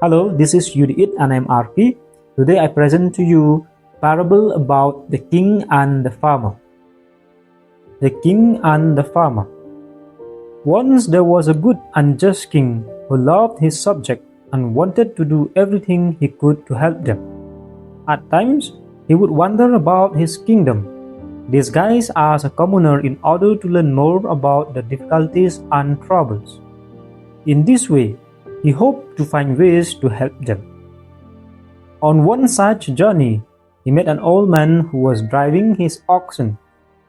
Hello, this is Udoit and I'm Arki. Today I present to you a parable about the king and the farmer. The king and the farmer. Once there was a good and just king who loved his subject and wanted to do everything he could to help them. At times, he would wander about his kingdom, disguised as a commoner in order to learn more about the difficulties and troubles. In this way, he hoped to find ways to help them. On one such journey, he met an old man who was driving his oxen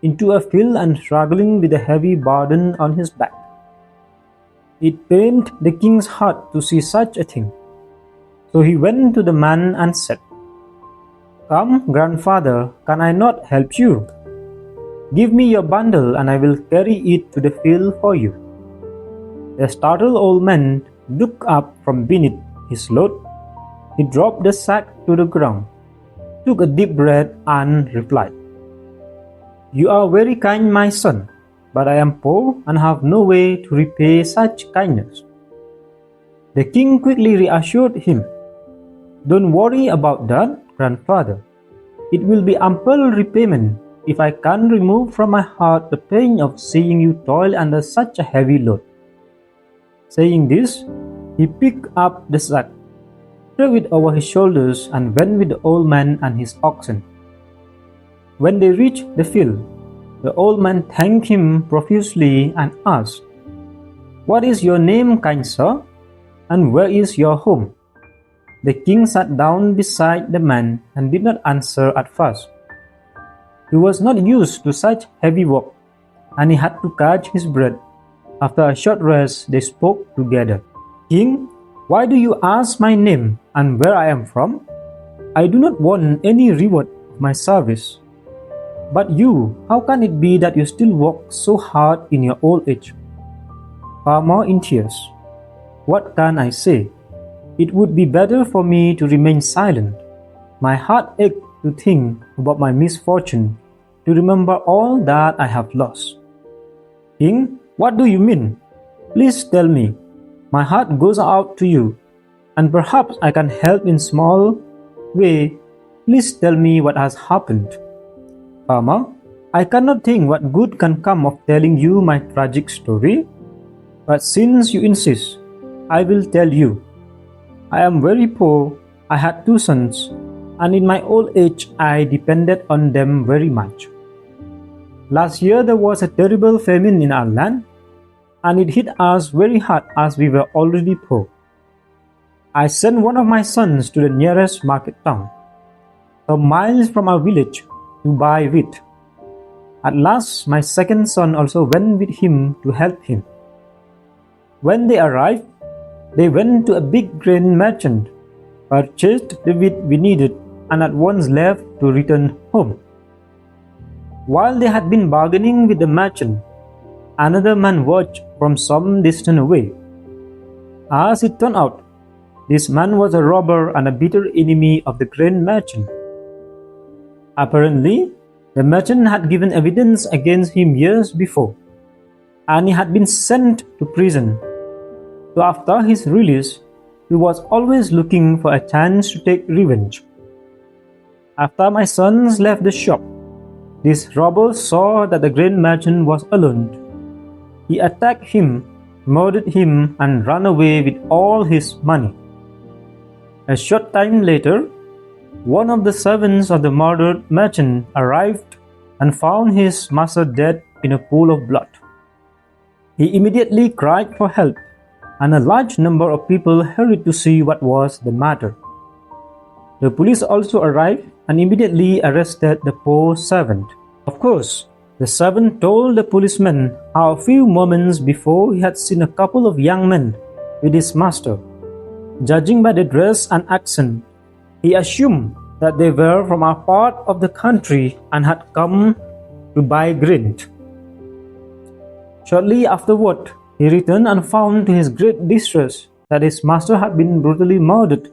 into a field and struggling with a heavy burden on his back. It pained the king's heart to see such a thing. So he went to the man and said, "Come, grandfather, can I not help you? Give me your bundle and I will carry it to the field for you." The startled old man looked up from beneath his load. He dropped the sack to the ground, took a deep breath and replied, "You are very kind, my son, but I am poor and have no way to repay such kindness." The king quickly reassured him, "Don't worry about that, grandfather. It will be ample repayment if I can remove from my heart the pain of seeing you toil under such a heavy load." Saying this, he picked up the sack, threw it over his shoulders, and went with the old man and his oxen. When they reached the field, the old man thanked him profusely and asked, "What is your name, kind sir, and where is your home?" The king sat down beside the man and did not answer at first. He was not used to such heavy work, and he had to catch his breath. After a short rest, they spoke together. "King, why do you ask my name and where I am from? I do not want any reward of my service. But you, how can it be that you still work so hard in your old age?" Farmer in tears, "What can I say? It would be better for me to remain silent. My heart ached to think about my misfortune, to remember all that I have lost." "King, what do you mean? Please tell me. My heart goes out to you, and perhaps I can help in small way. Please tell me what has happened." "Farmer, I cannot think what good can come of telling you my tragic story, but since you insist, I will tell you. I am very poor. I had 2 sons, and in my old age I depended on them very much. Last year there was a terrible famine in our land, and it hit us very hard as we were already poor. I sent one of my sons to the nearest market town, some miles from our village, to buy wheat. At last my second son also went with him to help him. When they arrived, they went to a big grain merchant, purchased the wheat we needed, and at once left to return home. While they had been bargaining with the merchant, another man watched from some distance away. As it turned out, this man was a robber and a bitter enemy of the grain merchant. Apparently, the merchant had given evidence against him years before, and he had been sent to prison. So after his release, he was always looking for a chance to take revenge. After my sons left the shop, this robber saw that the grain merchant was alone. He attacked him, murdered him, and ran away with all his money. A short time later, one of the servants of the murdered merchant arrived and found his master dead in a pool of blood. He immediately cried for help, and a large number of people hurried to see what was the matter. The police also arrived and immediately arrested the poor servant. Of course, the servant told the policeman how a few moments before he had seen a couple of young men with his master. Judging by the dress and accent, he assumed that they were from our part of the country and had come to buy grain. Shortly afterward, he returned and found to his great distress that his master had been brutally murdered,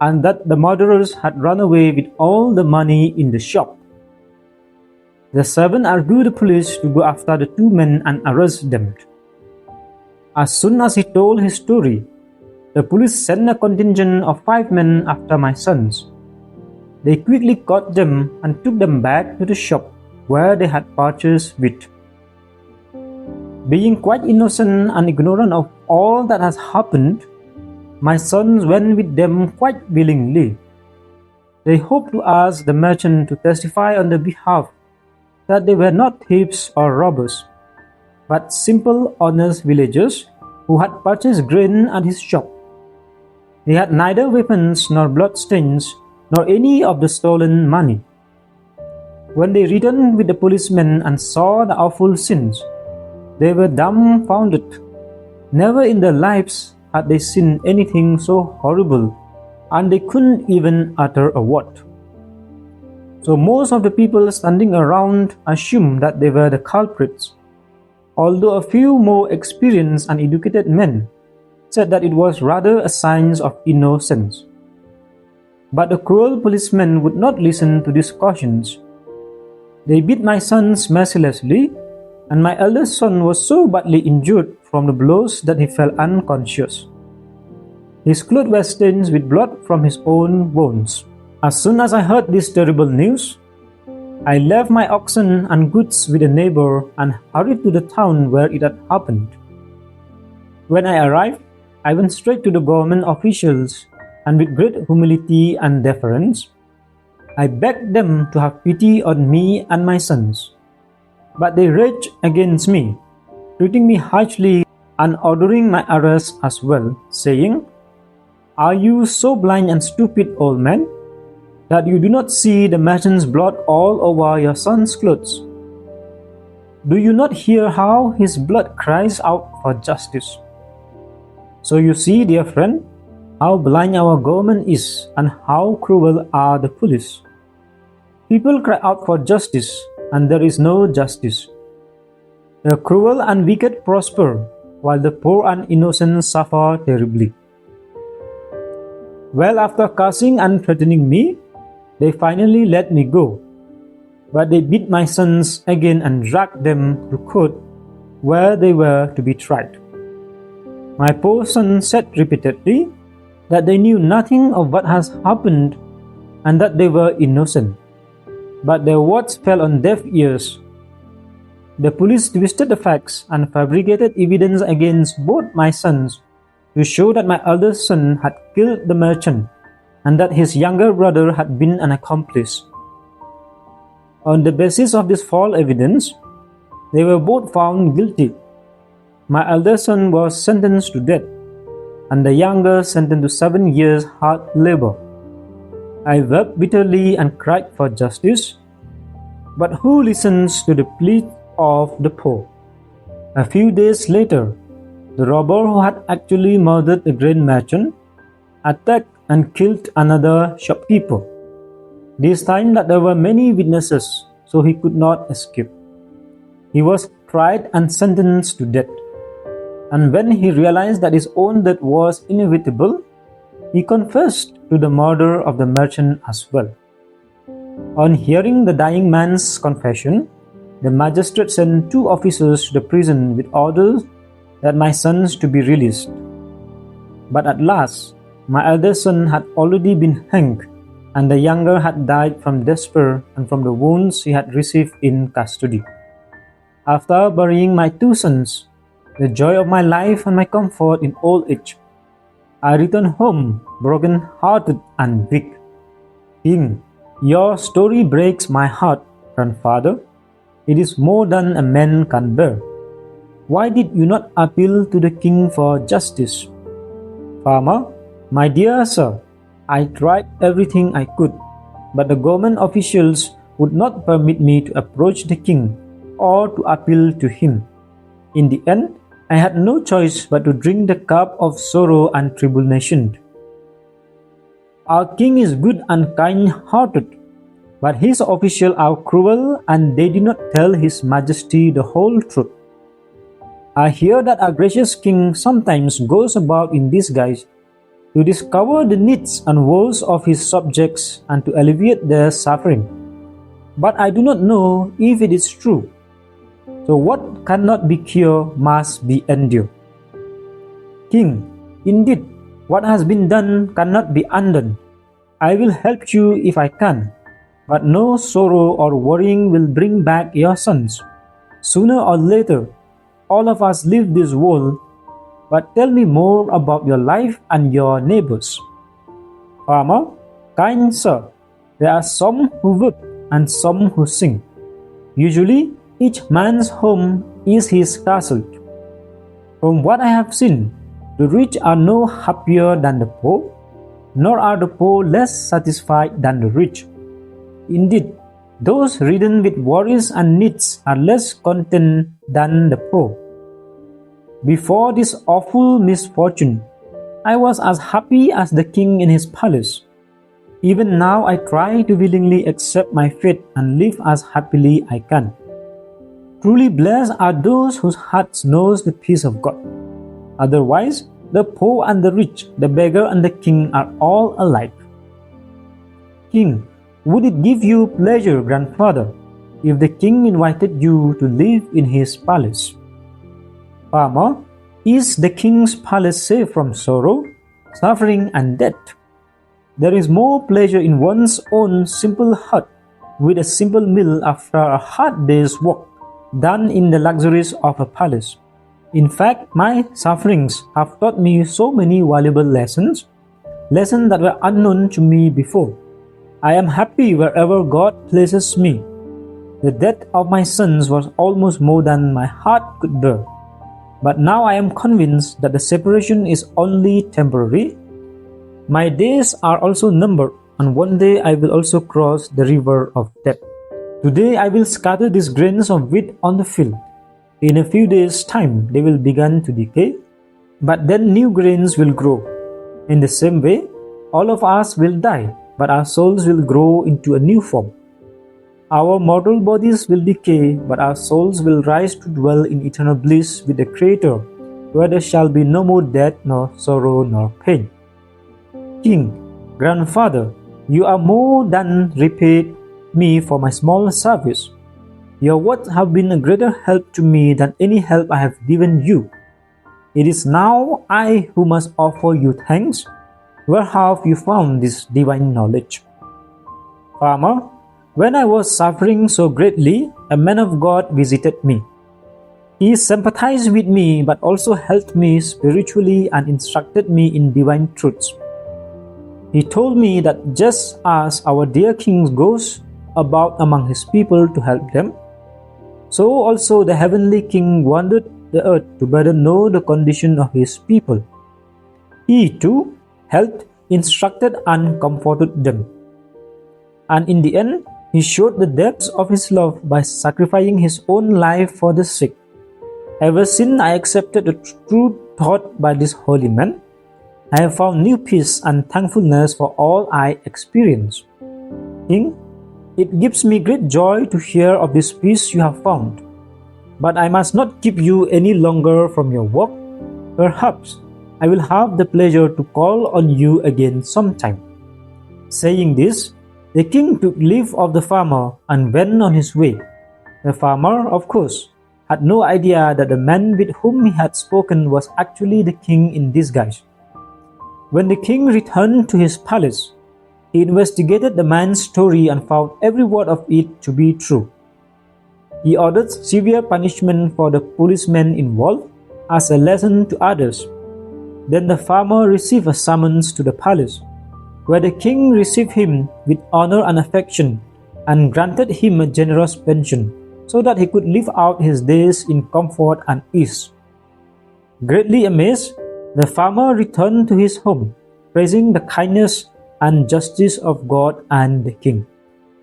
and that the murderers had run away with all the money in the shop. The servant argued the police to go after the 2 men and arrest them. As soon as he told his story, The police sent a contingent of 5 men after my sons. They quickly caught them and took them back to the shop where they had purchased wheat. Being quite innocent and ignorant of all that has happened, my sons went with them quite willingly. They hoped to ask the merchant to testify on their behalf that they were not thieves or robbers, but simple, honest villagers who had purchased grain at his shop. They had neither weapons nor bloodstains nor any of the stolen money. When they returned with the policemen and saw the awful scenes, they were dumbfounded. Never in their lives had they seen anything so horrible, and they couldn't even utter a word. So most of the people standing around assumed that they were the culprits, although a few more experienced and educated men said that it was rather a sign of innocence. But the cruel policemen would not listen to these cautions. They beat my sons mercilessly, and my eldest son was so badly injured from the blows that he fell unconscious. His clothes were stained with blood from his own wounds. As soon as I heard this terrible news, I left my oxen and goods with a neighbor and hurried to the town where it had happened. When I arrived, I went straight to the government officials, and with great humility and deference, I begged them to have pity on me and my sons. But they raged against me, treating me harshly and ordering my arrest as well, saying, "Are you so blind and stupid, old man, that you do not see the merchant's blood all over your son's clothes? Do you not hear how his blood cries out for justice?" So you see, dear friend, how blind our government is and how cruel are the police. People cry out for justice, and there is no justice. The cruel and wicked prosper, while the poor and innocent suffer terribly. Well, after cursing and threatening me, they finally let me go. But they beat my sons again and dragged them to court, where they were to be tried. My poor sons said repeatedly that they knew nothing of what has happened and that they were innocent. But their words fell on deaf ears. The police twisted the facts and fabricated evidence against both my sons to show that my eldest son had killed the merchant and that his younger brother had been an accomplice. On the basis of this false evidence, they were both found guilty. My eldest son was sentenced to death, and the younger sentenced to 7 years hard labor. I wept bitterly and cried for justice, but who listens to the plea of the poor? A few days later, the robber who had actually murdered the grain merchant attacked and killed another shopkeeper. This time that there were many witnesses, so he could not escape. He was tried and sentenced to death. And when he realized that his own death was inevitable, he confessed to the murder of the merchant as well. On hearing the dying man's confession, the magistrate sent 2 officers to the prison with orders that my sons to be released. But at last, my eldest son had already been hanged, and the younger had died from despair and from the wounds he had received in custody. After burying my 2 sons, the joy of my life and my comfort in old age, I returned home broken-hearted and weak. King, your story breaks my heart, grandfather. It is more than a man can bear. Why did you not appeal to the king for justice? Farmer, my dear sir, I tried everything I could, but the government officials would not permit me to approach the king or to appeal to him. In the end, I had no choice but to drink the cup of sorrow and tribulation. Our king is good and kind-hearted, but his officials are cruel and they did not tell his majesty the whole truth. I hear that our gracious king sometimes goes about in disguise to discover the needs and woes of his subjects and to alleviate their suffering. But I do not know if it is true. So what cannot be cured must be endured. King, indeed, What has been done cannot be undone. I will help you if I can, but no sorrow or worrying will bring back your sons. Sooner or later, all of us leave this world, but tell me more about your life and your neighbors. Farmer, kind sir, there are some who weep and some who sing. Usually, each man's home is his castle. From what I have seen, the rich are no happier than the poor, nor are the poor less satisfied than the rich. Indeed, those ridden with worries and needs are less content than the poor. Before this awful misfortune, I was as happy as the king in his palace. Even now I try to willingly accept my fate and live as happily I can. Truly blessed are those whose hearts knows the peace of God. Otherwise, the poor and the rich, the beggar and the king are all alike. King, would it give you pleasure, grandfather, if the king invited you to live in his palace? Farmer, is the king's palace safe from sorrow, suffering, and death? There is more pleasure in one's own simple hut with a simple meal after a hard day's work than in the luxuries of a palace. In fact, my sufferings have taught me so many valuable lessons that were unknown to me before. I am happy wherever God places me. The death of my sons was almost more than my heart could bear. But now I am convinced that the separation is only temporary. My days are also numbered, and one day I will also cross the river of death. Today I will scatter these grains of wheat on the field. In a few days' time they will begin to decay, but then new grains will grow. In the same way, all of us will die, but our souls will grow into a new form. Our mortal bodies will decay, but our souls will rise to dwell in eternal bliss with the Creator, where there shall be no more death, nor sorrow, nor pain. King, grandfather, you are more than repaid me for my small service. Your words have been a greater help to me than any help I have given you. It is now I who must offer you thanks. Where have you found this divine knowledge? Farmer, when I was suffering so greatly, a man of God visited me. He sympathized with me but also helped me spiritually and instructed me in divine truths. He told me that just as our dear King goes about among his people to help them, so also the heavenly King wandered the earth to better know the condition of his people. He too helped, instructed, and comforted them. And in the end, he showed the depths of his love by sacrificing his own life for the sick. Ever since I accepted the truth taught by this holy man, I have found new peace and thankfulness for all I experienced. King, it gives me great joy to hear of this peace you have found. But I must not keep you any longer from your work. Perhaps I will have the pleasure to call on you again sometime. Saying this, the king took leave of the farmer and went on his way. The farmer, of course, had no idea that the man with whom he had spoken was actually the king in disguise. When the king returned to his palace, he investigated the man's story and found every word of it to be true. He ordered severe punishment for the policemen involved as a lesson to others. Then the farmer received a summons to the palace, where the king received him with honor and affection and granted him a generous pension so that he could live out his days in comfort and ease. Greatly amazed, the farmer returned to his home, praising the kindness and justice of God and the king.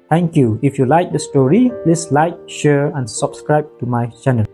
Thank you. If you like the story, please like, share, and subscribe to my channel.